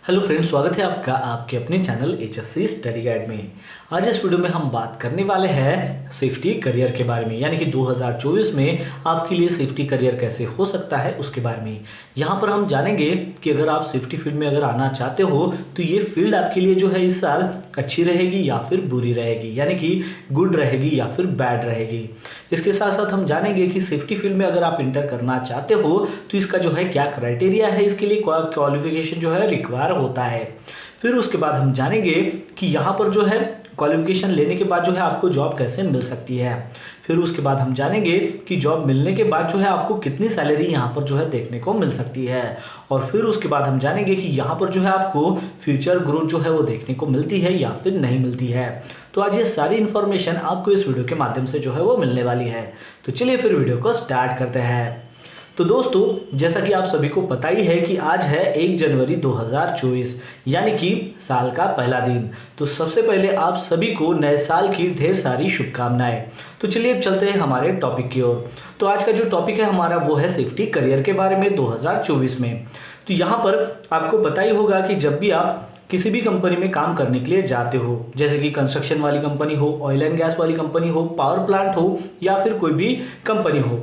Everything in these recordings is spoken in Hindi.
हेलो फ्रेंड्स, स्वागत है आपका आपके अपने चैनल HSC स्टडी गाइड में। आज इस वीडियो में हम बात करने वाले हैं सेफ्टी करियर के बारे में, यानी कि 2024 में आपके लिए सेफ्टी करियर कैसे हो सकता है उसके बारे में। यहाँ पर हम जानेंगे कि अगर आप सेफ्टी फील्ड में अगर आना चाहते हो तो ये फील्ड आपके लिए जो है इस साल अच्छी रहेगी या फिर बुरी रहेगी, यानी कि गुड रहेगी या फिर बैड रहेगी। इसके साथ साथ हम जानेंगे कि सेफ्टी फील्ड में अगर आप इंटर करना चाहते हो तो इसका जो है क्या क्राइटेरिया है, इसके लिए क्वालिफिकेशन जो है रिक्वायर होता है। फिर उसके बाद हम जानेंगे कि यहाँ पर जो है क्वालिफिकेशन लेने के बाद जो है आपको जॉब कैसे मिल सकती है। फिर उसके बाद हम जानेंगे कि जॉब मिलने के बाद जो है आपको कितनी सैलरी यहाँ पर जो है देखने को मिल सकती है। और फिर उसके बाद हम जानेंगे कि यहाँ पर जो है आपको फ्यूचर ग्रोथ जो है वो देखने को मिलती है या फिर नहीं मिलती है। तो आज ये सारी इन्फॉर्मेशन आपको इस वीडियो के माध्यम से जो है वो मिलने वाली है। तो चलिए फिर वीडियो को स्टार्ट करते हैं। तो दोस्तों, जैसा कि आप सभी को पता ही है कि आज है 1 जनवरी 2024, यानी कि साल का पहला दिन। तो सबसे पहले आप सभी को नए साल की ढेर सारी शुभकामनाएं। तो चलिए अब चलते हैं हमारे टॉपिक की ओर। तो आज का जो टॉपिक है हमारा वो है सेफ्टी करियर के बारे में 2024 में। तो यहाँ पर आपको पता ही होगा कि जब भी आप किसी भी कंपनी में काम करने के लिए जाते हो, जैसे कि कंस्ट्रक्शन वाली कंपनी हो, ऑयल एंड गैस वाली कंपनी हो, पावर प्लांट हो या फिर कोई भी कंपनी हो,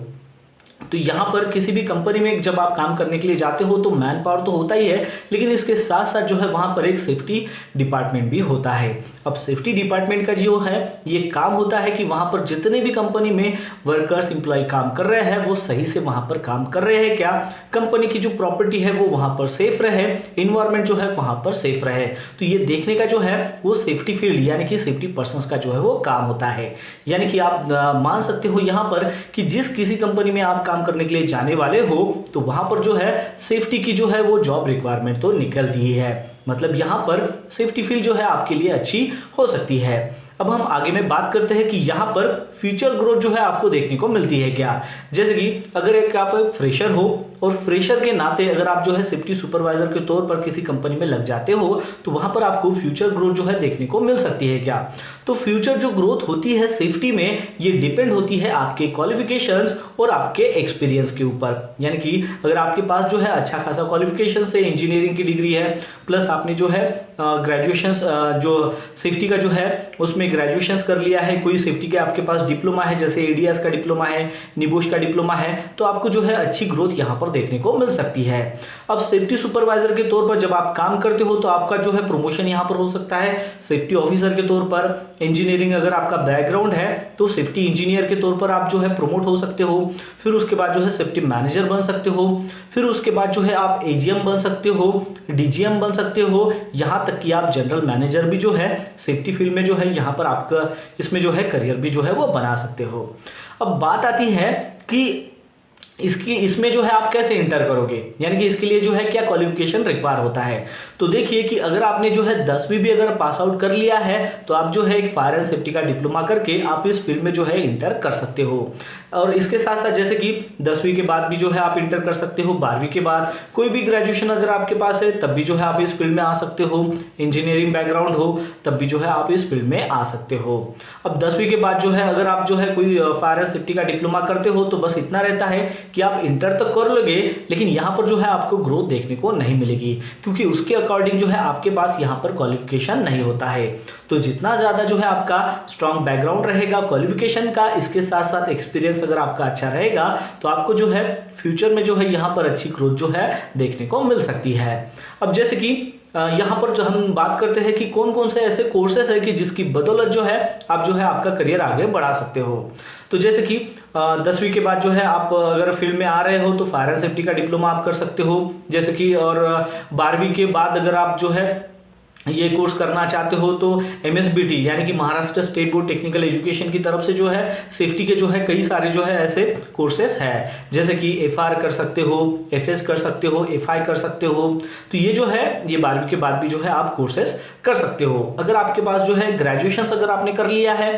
तो यहाँ पर किसी भी कंपनी में जब आप काम करने के लिए जाते हो तो मैन पावर तो होता ही है, लेकिन इसके साथ साथ जो है वहाँ पर एक सेफ्टी डिपार्टमेंट भी होता है। अब सेफ्टी डिपार्टमेंट का जो है ये काम होता है कि वहाँ पर जितने भी कंपनी में वर्कर्स एम्प्लॉय काम कर रहे हैं वो सही से वहाँ पर काम कर रहे हैं क्या, कंपनी की जो प्रॉपर्टी है वो वहाँ पर सेफ रहे, इन्वायरमेंट जो है वहाँ पर सेफ रहे। तो ये देखने का जो है वो सेफ्टी फील्ड यानी कि सेफ्टी पर्सन का जो है वो काम होता है। यानी कि आप मान सकते हो यहाँ पर कि जिस किसी कंपनी में आप काम करने के लिए जाने वाले हो तो वहां पर जो है सेफ्टी की जो है वो जॉब रिक्वायरमेंट तो निकलती ही है। मतलब यहां पर सेफ्टी फील्ड जो है आपके लिए अच्छी हो सकती है। अब हम आगे में बात करते हैं कि यहाँ पर फ्यूचर ग्रोथ जो है आपको देखने को मिलती है क्या। जैसे कि अगर एक आप फ्रेशर हो और फ्रेशर के नाते अगर आप जो है सेफ्टी सुपरवाइजर के तौर पर किसी कंपनी में लग जाते हो तो वहाँ पर आपको फ्यूचर ग्रोथ जो है देखने को मिल सकती है क्या। तो फ्यूचर जो ग्रोथ होती है सेफ्टी में ये डिपेंड होती है आपके क्वालिफिकेशंस और आपके एक्सपीरियंस के ऊपर। यानी कि अगर आपके पास जो है अच्छा खासा क्वालिफिकेशन से इंजीनियरिंग की डिग्री है, प्लस आपने जो है ग्रेजुएशन जो सेफ्टी का जो है उसमें ग्रेजुएशन कर लिया है, कोई सेफ्टी के आपके पास डिप्लोमा है जैसे एडीएस का डिप्लोमा है, निबोश का डिप्लोमा है, तो आपको जो है अच्छी ग्रोथ यहाँ पर देखने को मिल सकती है। अब सेफ्टी सुपरवाइजर के तौर पर जब आप काम करते हो तो आपका जो है प्रमोशन यहाँ पर हो सकता है सेफ्टी ऑफिसर के तौर पर। इंजीनियरिंग अगर आपका बैकग्राउंड है तो सेफ्टी इंजीनियर के तौर पर आप जो है प्रमोट हो सकते हो। फिर उसके बाद जो है सेफ्टी मैनेजर बन सकते हो। फिर उसके बाद जो है आप एजीएम बन सकते हो, डीजीएम बन सकते हो, यहाँ तक कि आप जनरल मैनेजर भी जो है सेफ्टी फील्ड में जो है यहाँ पर आपका इसमें जो है करियर भी जो है वो बना सकते हो। अब बात आती है कि इसमें जो है आप कैसे इंटर करोगे, यानी कि इसके लिए जो है क्या क्वालिफिकेशन रिक्वायर होता है। तो देखिए कि अगर आपने जो है 10वीं भी अगर पास आउट कर लिया है तो आप जो है एक फायर एंड सेफ्टी का डिप्लोमा करके आप इस फील्ड में जो है इंटर कर सकते हो। और इसके साथ साथ जैसे कि 10वीं के बाद भी जो है आप इंटर कर सकते हो, 12वीं के बाद कोई भी ग्रेजुएशन अगर आपके पास है तब भी जो है आप इस फील्ड में आ सकते हो, इंजीनियरिंग बैकग्राउंड हो तब भी जो है आप इस फील्ड में आ सकते हो। अब 10वीं के बाद जो है अगर आप जो है कोई फायर एंड सेफ्टी का डिप्लोमा करते हो तो बस इतना रहता है कि आप इंटर तक कर लोगे, लेकिन यहाँ पर जो है आपको ग्रोथ देखने को नहीं मिलेगी क्योंकि उसके अकॉर्डिंग जो है आपके पास यहाँ पर क्वालिफिकेशन नहीं होता है। तो जितना ज़्यादा जो है आपका स्ट्रॉन्ग बैकग्राउंड रहेगा क्वालिफिकेशन का, इसके साथ साथ एक्सपीरियंस अगर आपका अच्छा रहेगा तो आपको जो है फ्यूचर में जो है यहाँ पर अच्छी ग्रोथ जो है देखने को मिल सकती है। अब जैसे कि यहाँ पर जो हम बात करते हैं कि कौन कौन से ऐसे कोर्सेस है कि जिसकी बदौलत जो है आप जो है आपका करियर आगे बढ़ा सकते हो। तो जैसे कि 10वीं के बाद जो है आप अगर फील्ड में आ रहे हो तो फायर एंड सेफ्टी का डिप्लोमा आप कर सकते हो, जैसे कि और 12वीं के बाद अगर आप जो है ये कोर्स करना चाहते हो तो MSBT यानी कि Maharashtra state board technical education की तरफ से जो है सेफ्टी के जो है कई सारे जो है ऐसे कोर्सेस हैं, जैसे कि FR कर सकते हो, FS कर सकते हो, FI कर सकते हो। तो ये जो है ये 12वीं के बाद भी जो है आप कोर्सेस कर सकते हो। अगर आपके पास जो है ग्रेजुएशन अगर आपने कर लिया है,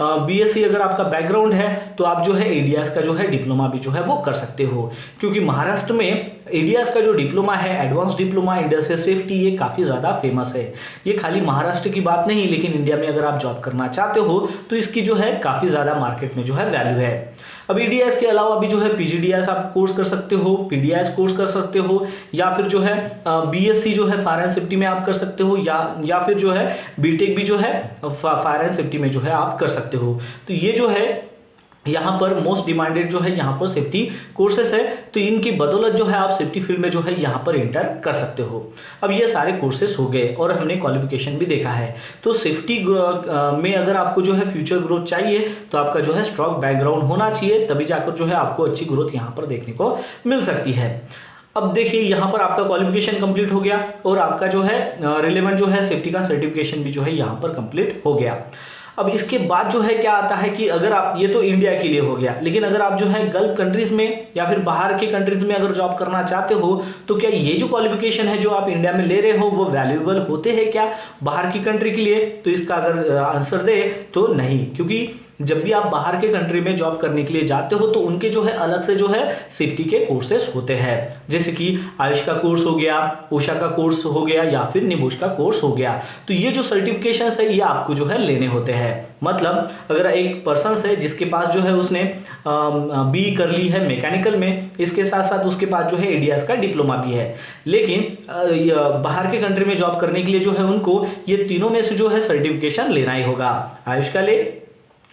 BSc अगर आपका बैकग्राउंड है तो आप जो है ADS का जो है डिप्लोमा भी जो है वो कर सकते हो, क्योंकि महाराष्ट्र में एडीएस का जो डिप्लोमा है, एडवांस डिप्लोमा इंडस्ट्रियल सेफ्टी, ये काफ़ी ज़्यादा फेमस है। ये खाली महाराष्ट्र की बात नहीं, लेकिन इंडिया में अगर आप जॉब करना चाहते हो तो इसकी जो है काफ़ी ज़्यादा मार्केट में जो है वैल्यू है। अब एडीएस के अलावा भी जो है पीजीडीएस आप कोर्स कर सकते हो, पीडीएस कोर्स कर सकते हो, या फिर जो है बीएससी जो है फायर एंड सेफ्टी में आप कर सकते हो, या फिर जो है बीटेक भी जो है फायर एंड सेफ्टी में जो है आप कर सकते हो। तो ये जो है यहाँ पर मोस्ट डिमांडेड जो है यहाँ पर सेफ्टी कोर्सेस है, तो इनकी बदौलत जो है आप सेफ्टी फील्ड में जो है यहाँ पर इंटर कर सकते हो। अब ये सारे कोर्सेस हो गए और हमने क्वालिफिकेशन भी देखा है। तो सेफ्टी में अगर आपको जो है फ्यूचर ग्रोथ चाहिए तो आपका जो है स्ट्रॉन्ग बैकग्राउंड होना चाहिए, तभी जाकर जो है आपको अच्छी ग्रोथ यहाँ पर देखने को मिल सकती है। अब देखिए यहाँ पर आपका क्वालिफिकेशन कंप्लीट हो गया और आपका जो है रिलेवेंट जो है सेफ्टी का सर्टिफिकेशन भी जो है यहाँ पर कंप्लीट हो गया। अब इसके बाद जो है क्या आता है कि अगर आप, ये तो इंडिया के लिए हो गया, लेकिन अगर आप जो है गल्फ कंट्रीज में या फिर बाहर के कंट्रीज में अगर जॉब करना चाहते हो तो क्या ये जो क्वालिफिकेशन है जो आप इंडिया में ले रहे हो वो वैल्यूएबल होते हैं क्या बाहर की कंट्री के लिए? तो इसका अगर आंसर दे तो नहीं, क्योंकि जब भी आप बाहर के कंट्री में जॉब करने के लिए जाते हो तो उनके जो है अलग से जो है सेफ्टी के कोर्सेस होते हैं, जैसे कि आयुष का कोर्स हो गया, ओशा का कोर्स हो गया, या फिर निबुष का कोर्स हो गया। तो ये जो सर्टिफिकेशंस है ये आपको जो है लेने होते हैं। मतलब अगर एक पर्सन है जिसके पास जो है उसने बी कर ली है मैकेनिकल में, इसके साथ साथ उसके पास जो है एडीएस का डिप्लोमा भी है, लेकिन बाहर के कंट्री में जॉब करने के लिए जो है उनको ये तीनों में से जो है सर्टिफिकेशन लेना ही होगा। आयुष का ले,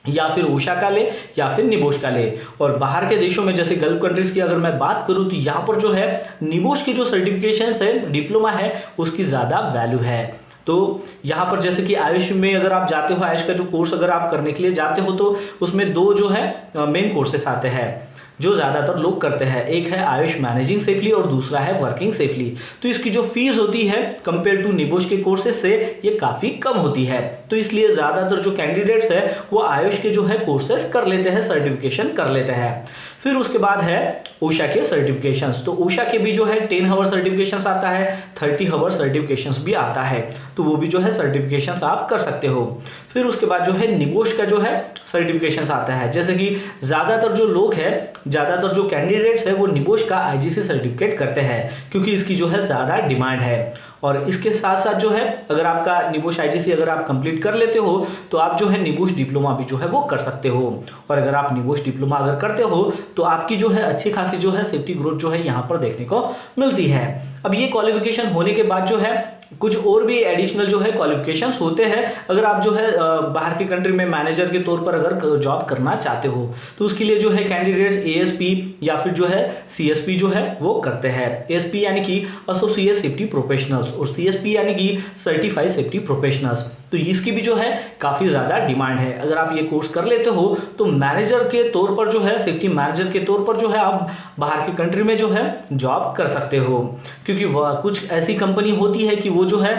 या फिर ओशा का ले, या फिर निबोश का ले। और बाहर के देशों में जैसे गल्फ कंट्रीज की अगर मैं बात करूं तो यहाँ पर जो है निबोश की जो सर्टिफिकेशंस है, डिप्लोमा है, उसकी ज़्यादा वैल्यू है। तो यहाँ पर जैसे कि आयुष में अगर आप जाते हो, आयुष का जो कोर्स अगर आप करने के लिए जाते हो तो उसमें दो जो है मेन कोर्सेस आते हैं जो ज़्यादातर लोग करते हैं। एक है आयुष मैनेजिंग सेफली और दूसरा है वर्किंग सेफली। तो इसकी जो फीस होती है कंपेयर टू निबोश के कोर्सेज से ये काफ़ी कम होती है, तो इसलिए ज़्यादातर जो कैंडिडेट्स है वो आयुष के जो है कोर्सेज कर लेते हैं, सर्टिफिकेशन कर लेते हैं। फिर उसके बाद है ओशा के सर्टिफिकेशंस। तो ओशा के भी जो है 10 आवर सर्टिफिकेशंस आता है, 30 आवर सर्टिफिकेशंस भी आता है, तो वो भी जो है सर्टिफिकेशंस आप कर सकते हो। फिर उसके बाद जो है निबोश का जो है सर्टिफिकेशंस आता है, जैसे कि ज़्यादातर जो लोग हैं, ज़्यादातर जो कैंडिडेट्स है वो निबोश का आईजीसी सर्टिफिकेट करते हैं, क्योंकि इसकी जो है ज़्यादा डिमांड है। और इसके साथ साथ जो है अगर आपका निबोश आईजीसी अगर आप कंप्लीट कर लेते हो तो आप जो है निबोश डिप्लोमा भी जो है वो कर सकते हो। और अगर आप निबोश डिप्लोमा अगर करते हो तो आपकी जो है अच्छी खासी जो है सेफ्टी ग्रोथ जो है यहाँ पर देखने को मिलती है। अब ये क्वालिफिकेशन होने के बाद जो है कुछ और भी एडिशनल जो है क्वालिफिकेशंस होते हैं। अगर आप जो है बाहर की कंट्री में मैनेजर के तौर पर अगर जॉब करना चाहते हो तो उसके लिए जो है कैंडिडेट्स एएसपी या फिर जो है सीएसपी जो है वो करते हैं। एएसपी यानी कि एसोसिएट सेफ्टी प्रोफेशनल्स और सीएसपी यानी कि सर्टिफाइड सेफ्टी प्रोफेशनल्स। तो इसकी भी जो है काफ़ी ज़्यादा डिमांड है। अगर आप ये कोर्स कर लेते हो तो मैनेजर के तौर पर जो है, सेफ्टी मैनेजर के तौर पर जो है आप बाहर की कंट्री में जो है जॉब कर सकते हो, क्योंकि वह कुछ ऐसी कंपनी होती है कि वो जो है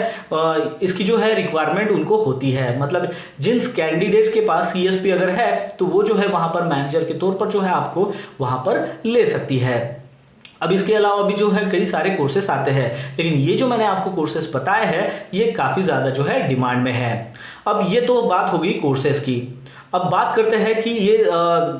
इसकी जो है रिक्वायरमेंट उनको होती है। मतलब जिन कैंडिडेट्स के पास सीएसपी अगर है तो वो जो है वहाँ पर मैनेजर के तौर पर जो है आपको वहाँ पर ले सकती है। अब इसके अलावा भी जो है कई सारे कोर्सेस आते हैं, लेकिन ये जो मैंने आपको कोर्सेस बताए हैं ये काफ़ी ज़्यादा जो है डिमांड में है। अब ये तो बात हो गई कोर्सेस की। अब बात करते हैं कि ये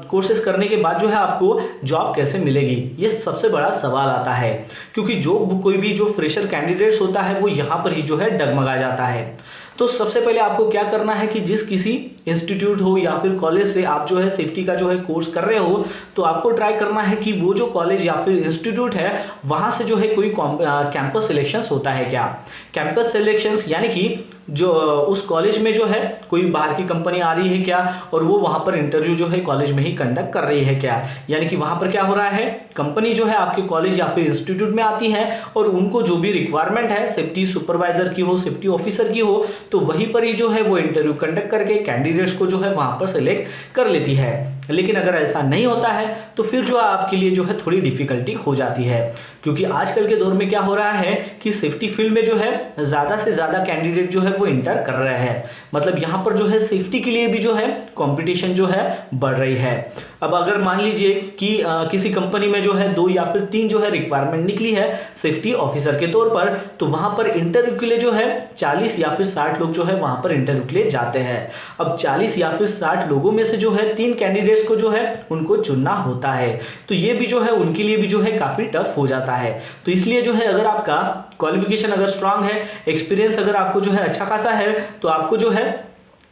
कोर्सेज करने के बाद जो है आपको जॉब कैसे मिलेगी, ये सबसे बड़ा सवाल आता है, क्योंकि जो कोई भी जो फ्रेशर कैंडिडेट्स होता है वो यहाँ पर ही जो है डगमगा जाता है। तो सबसे पहले आपको क्या करना है कि जिस किसी इंस्टीट्यूट हो या फिर कॉलेज से आप जो है सेफ्टी का जो है कोर्स कर रहे हो तो आपको ट्राई करना है कि वो जो कॉलेज या फिर इंस्टीट्यूट है वहाँ से जो है कोई कैंपस सिलेक्शंस होता है क्या। कैंपस सिलेक्शंस यानी कि जो उस कॉलेज में जो है कोई बाहर की कंपनी आ रही है क्या और वो वहाँ पर इंटरव्यू जो है कॉलेज में ही कंडक्ट कर रही है क्या। यानी कि वहाँ पर क्या हो रहा है, कंपनी जो है आपके कॉलेज या फिर इंस्टीट्यूट में आती है और उनको जो भी रिक्वायरमेंट है सेफ्टी सुपरवाइजर की हो, सेफ्टी ऑफिसर की हो, तो वहीं पर ही जो है वो इंटरव्यू कंडक्ट करके कैंडिडेट्स को जो है वहाँ पर सेलेक्ट कर लेती है। लेकिन अगर ऐसा नहीं होता है तो फिर जो आपके लिए जो है थोड़ी डिफिकल्टी हो जाती है, क्योंकि आजकल के दौर में क्या हो रहा है कि सेफ्टी फील्ड में जो है ज़्यादा से ज़्यादा कैंडिडेट जो है वो इंटर कर रहे हैं। मतलब यहाँ पर जो है सेफ्टी के लिए भी जो है कंपटीशन जो है बढ़ रही है। अब अगर मान लीजिए कि किसी कंपनी में जो है 2 या फिर 3 जो है रिक्वायरमेंट निकली है सेफ्टी ऑफिसर के तौर पर, तो वहाँ पर इंटरव्यू के लिए जो है 40 या फिर 60 लोग जो है वहाँ पर इंटरव्यू के लिए जाते हैं। अब अब 40 या फिर 60 लोगों में से जो है 3 कैंडिडेट्स को जो है उनको चुनना होता है। तो ये भी जो है उनके लिए भी जो है काफ़ी टफ हो जाता है। तो इसलिए जो है अगर आपका क्वालिफिकेशन अगर स्ट्रांग है, एक्सपीरियंस अगर आपको जो है अच्छा खासा है, तो आपको जो है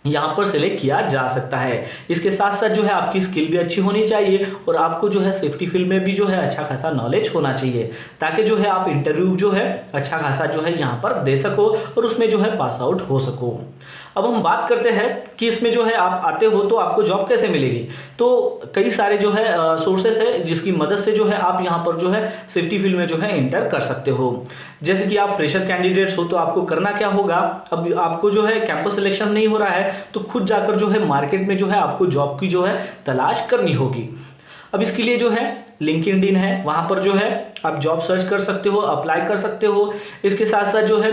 यहाँ पर सेलेक्ट किया जा सकता है। इसके साथ साथ जो है आपकी स्किल भी अच्छी होनी चाहिए और आपको जो है सेफ्टी फील्ड में भी जो है अच्छा खासा नॉलेज होना चाहिए, ताकि जो है आप इंटरव्यू जो है अच्छा खासा जो है यहाँ पर दे सको और उसमें जो है पास आउट हो सको। अब हम बात करते हैं कि इसमें जो है आप आते हो तो आपको जॉब कैसे मिलेगी। तो कई सारे जो है सोर्सेस है जिसकी मदद से जो है आप यहाँ पर जो है सेफ्टी फील्ड में जो है इंटर कर सकते हो। जैसे कि आप फ्रेशर कैंडिडेट्स हो तो आपको करना क्या होगा, अब आपको जो है कैंपस सिलेक्शन नहीं हो रहा है तो खुद जाकर जो है मार्केट में जो है आपको जॉब की जो है तलाश करनी होगी। अब इसके लिए जो है लिंक्डइन है, वहाँ पर जो है आप जॉब सर्च कर सकते हो, अप्लाई कर सकते हो। इसके साथ साथ जो है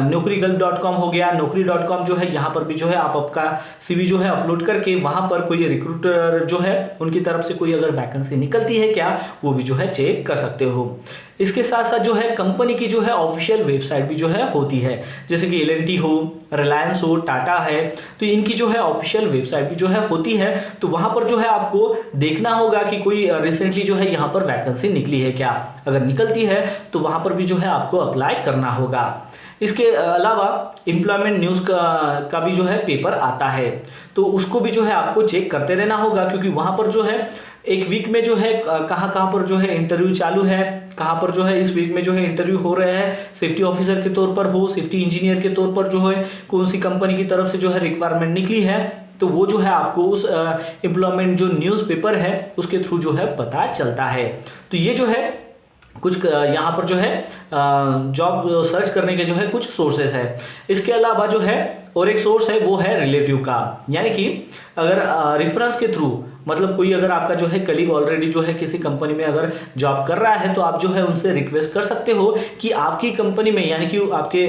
naukri.com हो गया, naukri.com जो है यहाँ पर भी जो है आप आपका CV जो है अपलोड करके वहाँ पर कोई रिक्रूटर जो है उनकी तरफ से कोई अगर वैकेंसी निकलती है क्या, वो भी जो है चेक कर सकते हो। इसके साथ साथ जो है कंपनी की जो है ऑफिशियल वेबसाइट भी जो है होती है, जैसे कि L&T हो, रिलायंस हो, टाटा है, तो इनकी जो है ऑफिशियल वेबसाइट भी जो है होती है। तो वहाँ पर जो है आपको देखना होगा कि कोई रिसेंटली जो है यहाँ पर वैकेंसी निकली है क्या, अगर निकलती है तो वहाँ पर भी जो है आपको अप्लाई करना होगा। इसके अलावा एम्प्लॉयमेंट न्यूज़ का भी जो है पेपर आता है, तो उसको भी जो है आपको चेक करते रहना होगा, क्योंकि वहाँ पर जो है एक वीक में जो है कहाँ पर जो है इंटरव्यू चालू है, कहाँ पर जो है इस वीक में जो है इंटरव्यू हो रहे हैं, सेफ्टी ऑफिसर के तौर पर हो, सेफ्टी इंजीनियर के तौर पर जो है कौन सी कंपनी की तरफ से जो है रिक्वायरमेंट निकली है, तो वो जो है आपको उस एम्प्लॉयमेंट जो न्यूज़पेपर है उसके थ्रू जो है पता चलता है। तो ये जो है कुछ यहाँ पर जो है जॉब सर्च करने के जो है कुछ सोर्सेस है। इसके अलावा जो है और एक सोर्स है वो है रिलेटिव का, यानी कि अगर रेफरेंस के थ्रू, मतलब कोई अगर आपका जो है कलीग ऑलरेडी जो है किसी कंपनी में अगर जॉब कर रहा है तो आप जो है उनसे रिक्वेस्ट कर सकते हो कि आपकी कंपनी में, यानी कि आपके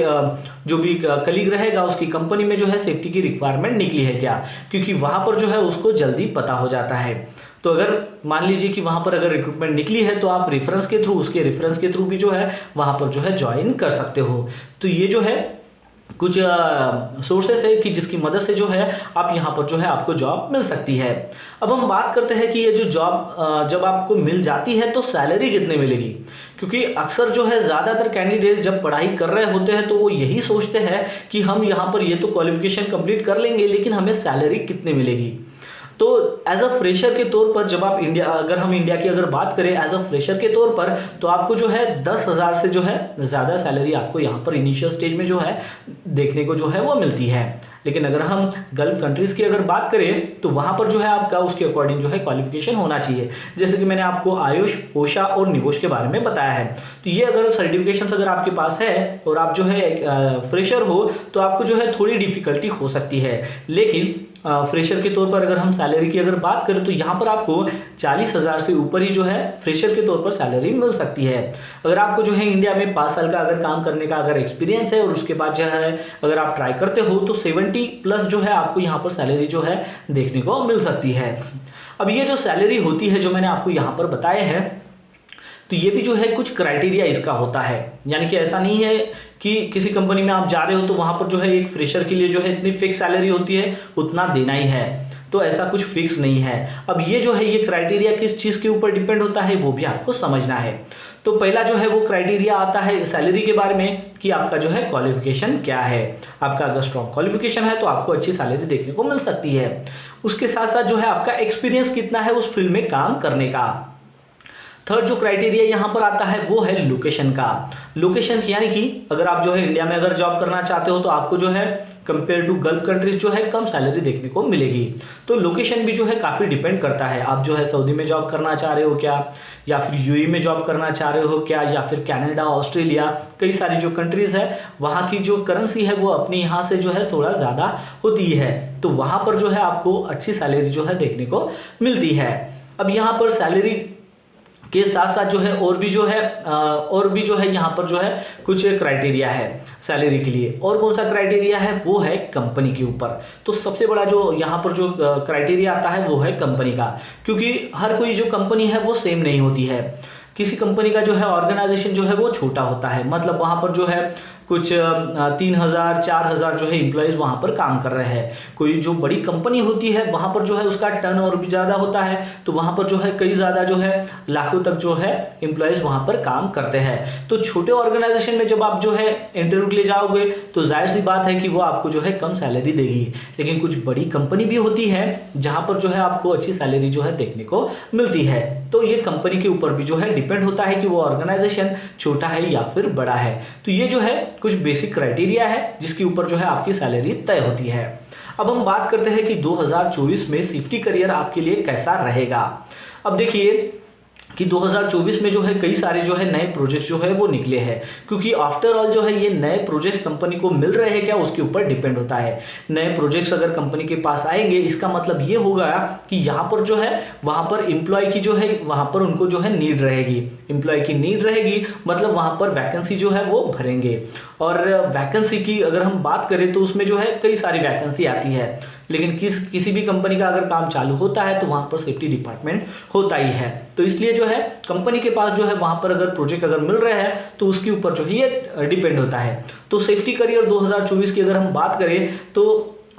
जो भी कलीग रहेगा उसकी कंपनी में जो है सेफ्टी की रिक्वायरमेंट निकली है क्या, क्योंकि वहाँ पर जो है उसको जल्दी पता हो जाता है। तो अगर मान लीजिए कि वहाँ पर अगर रिक्रूटमेंट निकली है तो आप रेफरेंस के थ्रू, उसके रेफरेंस के थ्रू भी जो है वहाँ पर जो है ज्वाइन कर सकते हो। तो ये जो है कुछ सोर्सेस है कि जिसकी मदद से जो है आप यहाँ पर जो है आपको जॉब मिल सकती है। अब हम बात करते हैं कि ये जो जॉब जब आपको मिल जाती है तो सैलरी कितने मिलेगी, क्योंकि अक्सर जो है ज़्यादातर कैंडिडेट्स जब पढ़ाई कर रहे होते हैं तो वो यही सोचते हैं कि हम यहाँ पर ये तो क्वालिफिकेशन कंप्लीट कर लेंगे लेकिन हमें सैलरी कितने मिलेगी। तो एज अ फ्रेशर के तौर पर जब आप अगर हम इंडिया की अगर बात करें एज अ फ्रेशर के तौर पर, तो आपको जो है 10,000 से जो है ज़्यादा सैलरी आपको यहाँ पर इनिशियल स्टेज में जो है देखने को जो है वो मिलती है। लेकिन अगर हम गल्फ कंट्रीज़ की अगर बात करें तो वहाँ पर जो है आपका उसके अकॉर्डिंग जो है क्वालिफिकेशन होना चाहिए, जैसे कि मैंने आपको आयुष, ओशा और निवोश के बारे में बताया है। तो ये अगर सर्टिफिकेशंस अगर आपके पास है और आप जो है फ्रेशर हो तो आपको जो है थोड़ी डिफिकल्टी हो सकती है। लेकिन फ्रेशर के तौर पर अगर हम सैलरी की अगर बात करें तो यहाँ पर आपको 40,000 से ऊपर ही जो है फ्रेशर के तौर पर सैलरी मिल सकती है। अगर आपको जो है इंडिया में 5 साल का अगर काम करने का अगर एक्सपीरियंस है और उसके बाद जो है अगर आप ट्राई करते हो तो 70+ जो है आपको यहाँ पर सैलरी जो है देखने को मिल सकती है। अब ये जो सैलरी होती है जो मैंने आपको यहाँ पर बताया है, तो ये भी जो है कुछ क्राइटेरिया इसका होता है, यानी कि ऐसा नहीं है कि किसी कंपनी में आप जा रहे हो तो वहाँ पर जो है एक फ्रेशर के लिए जो है इतनी फिक्स सैलरी होती है, उतना देना ही है, तो ऐसा कुछ फिक्स नहीं है। अब ये जो है ये क्राइटेरिया किस चीज़ के ऊपर डिपेंड होता है वो भी आपको समझना है। तो पहला जो है वो क्राइटेरिया आता है सैलरी के बारे में कि आपका जो है क्वालिफिकेशन क्या है। आपका अगर स्ट्रॉन्ग क्वालिफिकेशन है तो आपको अच्छी सैलरी देखने को मिल सकती है। उसके साथ साथ जो है आपका एक्सपीरियंस कितना है उस फील्ड में काम करने का। थर्ड जो क्राइटेरिया यहाँ पर आता है वो है लोकेशन का। लोकेशन यानी कि अगर आप जो है इंडिया में अगर जॉब करना चाहते हो तो आपको जो है कंपेयर टू गल्फ कंट्रीज जो है कम सैलरी देखने को मिलेगी। तो लोकेशन भी जो है काफ़ी डिपेंड करता है, आप जो है सऊदी में जॉब करना चाह रहे हो क्या, या फिर यूएई में जॉब करना चाह रहे हो क्या, या फिर कनाडा, ऑस्ट्रेलिया, कई सारी जो कंट्रीज़ है वहाँ की जो करेंसी है वो अपनी यहाँ से जो है थोड़ा ज़्यादा होती है, तो वहाँ पर जो है आपको अच्छी सैलरी जो है देखने को मिलती है। अब यहाँ पर सैलरी के साथ साथ जो है और भी जो है यहाँ पर जो है कुछ क्राइटेरिया है सैलरी के लिए। और कौन सा क्राइटेरिया है वो है कंपनी के ऊपर। तो सबसे बड़ा जो यहाँ पर जो क्राइटेरिया आता है वो है कंपनी का, क्योंकि हर कोई जो कंपनी है वो सेम नहीं होती है। किसी कंपनी का जो है ऑर्गेनाइजेशन जो है वो छोटा होता है, मतलब वहाँ पर जो है कुछ 3,000 4,000 जो है एम्प्लॉयज़ वहाँ पर काम कर रहे हैं। कोई जो बड़ी कंपनी होती है वहाँ पर जो है उसका टर्नओवर भी ज़्यादा होता है, तो वहाँ पर जो है कई ज़्यादा जो है लाखों तक जो है एम्प्लॉयज़ वहाँ पर काम करते हैं। तो छोटे ऑर्गेनाइजेशन में जब आप जो है इंटरव्यू के लिए जाओगे तो जाहिर सी बात है कि वो आपको जो है कम सैलरी देगी, लेकिन कुछ बड़ी कंपनी भी होती है जहाँ पर जो है आपको अच्छी सैलरी जो है देखने को मिलती है। तो ये कंपनी के ऊपर भी जो है डिपेंड होता है कि वो ऑर्गेनाइजेशन छोटा है या फिर बड़ा है। तो ये जो है कुछ बेसिक क्राइटेरिया है जिसके ऊपर जो है आपकी सैलरी तय होती है। अब हम बात करते हैं कि 2024 में सेफ्टी करियर आपके लिए कैसा रहेगा। अब देखिए कि 2024 में जो है कई सारे जो है नए प्रोजेक्ट्स जो है वो निकले हैं, क्योंकि आफ्टर ऑल जो है ये नए प्रोजेक्ट्स कंपनी को मिल रहे हैं क्या उसके ऊपर डिपेंड होता है। नए प्रोजेक्ट्स अगर कंपनी के पास आएंगे इसका मतलब ये होगा कि यहाँ पर जो है वहाँ पर एम्प्लॉय की जो है वहाँ पर उनको जो है नीड रहेगी, एम्प्लॉय की नीड रहेगी, मतलब वहाँ पर वैकेंसी जो है वो भरेंगे। और वैकेंसी की अगर हम बात करें तो उसमें जो है कई सारी वैकेंसी आती है, लेकिन किसी भी कंपनी का अगर काम चालू होता है तो वहाँ पर सेफ्टी डिपार्टमेंट होता ही है। तो इसलिए जो है कंपनी के पास जो है वहाँ पर अगर प्रोजेक्ट अगर मिल रहे हैं तो उसके ऊपर जो है ये डिपेंड होता है। तो सेफ्टी करियर 2024 की अगर हम बात करें तो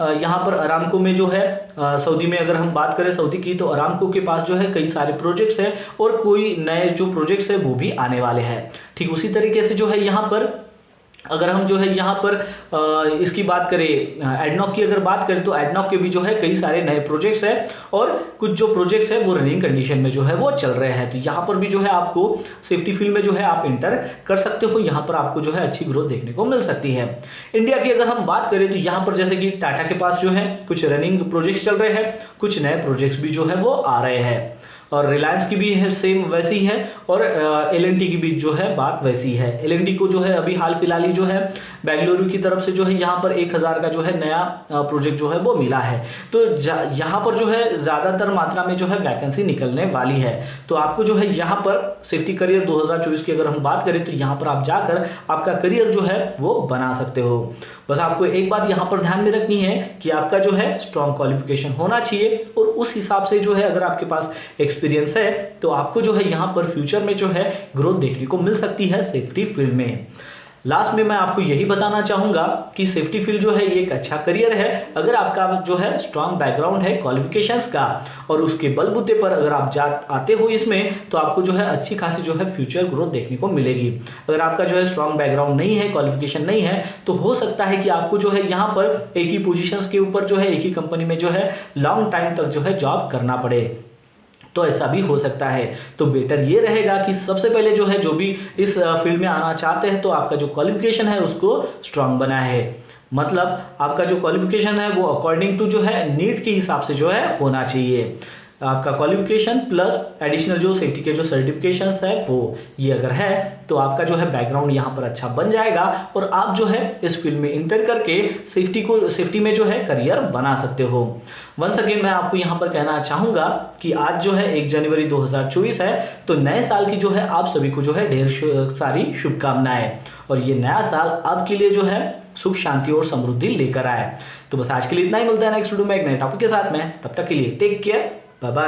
यहाँ पर अरामको में जो है सऊदी में अगर हम बात करें सऊदी की, तो अरामको के पास जो है कई सारे प्रोजेक्ट्स हैं और कोई नए जो प्रोजेक्ट्स हैं वो भी आने वाले हैं। ठीक उसी तरीके से जो है यहाँ पर अगर हम जो है यहाँ पर इसकी बात करें एडनॉक की अगर बात करें तो एडनॉक के भी जो है कई सारे नए प्रोजेक्ट्स हैं और कुछ जो प्रोजेक्ट्स हैं वो रनिंग कंडीशन में जो है वो चल रहे हैं। तो यहाँ पर भी जो है आपको सेफ्टी फील्ड में जो है आप इंटर कर सकते हो, यहाँ पर आपको जो है अच्छी ग्रोथ देखने को मिल सकती है। इंडिया की अगर हम बात करें तो यहाँ पर जैसे कि टाटा के पास जो है कुछ रनिंग प्रोजेक्ट्स चल रहे हैं, कुछ नए प्रोजेक्ट्स भी जो है वो आ रहे हैं, और रिलायंस की भी है सेम वैसी है, और L&T की भी जो है बात वैसी है। L&T को जो है अभी हाल फिलहाल ही जो है बेंगलुरु की तरफ से जो है यहाँ पर 1,000 का जो है नया प्रोजेक्ट जो है वो मिला है। तो यहाँ पर जो है ज़्यादातर मात्रा में जो है वैकेंसी निकलने वाली है। तो आपको जो है यहाँ पर सेफ्टी करियर 2024 की अगर हम बात करें तो यहाँ पर आप जाकर आपका करियर जो है वो बना सकते हो। बस आपको एक बात यहाँ पर ध्यान में रखनी है कि आपका जो है स्ट्रॉन्ग क्वालिफिकेशन होना चाहिए, और उस हिसाब से जो है अगर आपके पास एक्सपीरियंस है तो आपको जो है यहाँ पर फ्यूचर में जो है ग्रोथ देखने को मिल सकती है सेफ्टी फील्ड में। लास्ट में मैं आपको यही बताना चाहूँगा कि सेफ्टी फील्ड जो है ये एक अच्छा करियर है अगर आपका जो है स्ट्रॉन्ग बैकग्राउंड है क्वालिफिकेशंस का, और उसके बलबूते पर अगर आप आते हो इसमें तो आपको जो है अच्छी खासी जो है फ्यूचर ग्रोथ देखने को मिलेगी। अगर आपका जो है स्ट्रॉन्ग बैकग्राउंड नहीं है, क्वालिफिकेशन नहीं है, तो हो सकता है कि आपको जो है यहाँ पर एक ही पोजिशंस के ऊपर जो है एक ही कंपनी में जो है लॉन्ग टाइम तक जो है जॉब करना पड़े, तो ऐसा भी हो सकता है। तो बेटर ये रहेगा कि सबसे पहले जो है जो भी इस फील्ड में आना चाहते हैं तो आपका जो क्वालिफिकेशन है उसको स्ट्रांग बनाए, मतलब आपका जो क्वालिफिकेशन है वो अकॉर्डिंग टू जो है नीड के हिसाब से जो है होना चाहिए। आपका क्वालिफिकेशन प्लस एडिशनल जो सेफ्टी के जो सर्टिफिकेशंस है वो ये अगर है तो आपका जो है बैकग्राउंड यहाँ पर अच्छा बन जाएगा, और आप जो है इस फील्ड में इंटर करके सेफ्टी में जो है करियर बना सकते हो। वंस अगेन मैं आपको यहाँ पर कहना चाहूँगा कि आज जो है 1 जनवरी 2024 है, तो नए साल की जो है आप सभी को जो है ढेर सारी शुभकामनाएं, और ये नया साल आपके लिए जो है सुख शांति और समृद्धि लेकर आए। तो बस आज के लिए इतना ही, मिलता है नेक्स्ट वीडियो में एक नए टॉपिक के साथ में। तब तक के लिए टेक केयर, बाय बाय।